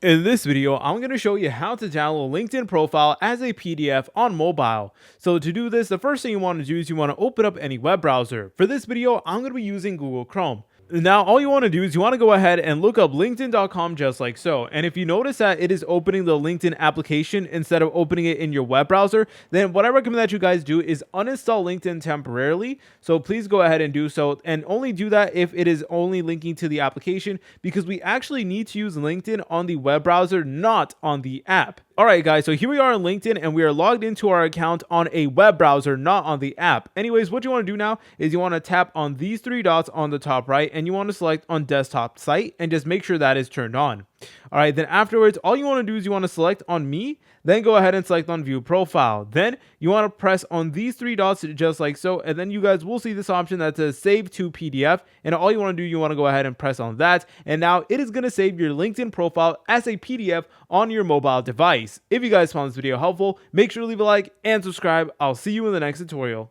In this video, I'm going to show you how to download LinkedIn profile as a PDF on mobile. So to do this, the first thing you want to do is you want to open up any web browser. For this video, I'm going to be using Google Chrome. Now, all you want to do is you want to go ahead and look up linkedin.com just like so. And if you notice that it is opening the LinkedIn application instead of opening it in your web browser, then what I recommend that you guys do is uninstall LinkedIn temporarily. So please go ahead and do so, and only do that if it is only linking to the application, because we actually need to use LinkedIn on the web browser, not on the app. Alright guys, so here we are on LinkedIn and we are logged into our account on a web browser, not on the app. Anyways, what you want to do now is you want to tap on these three dots on the top right and you want to select on desktop site and just make sure that is turned on. Alright, then afterwards, all you want to do is you want to select on me, then go ahead and select on view profile. Then you want to press on these three dots just like so, and then you guys will see this option that says save to PDF, and all you want to do, you want to go ahead and press on that, and now it is going to save your LinkedIn profile as a PDF on your mobile device. If you guys found this video helpful, make sure to leave a like and subscribe. I'll see you in the next tutorial.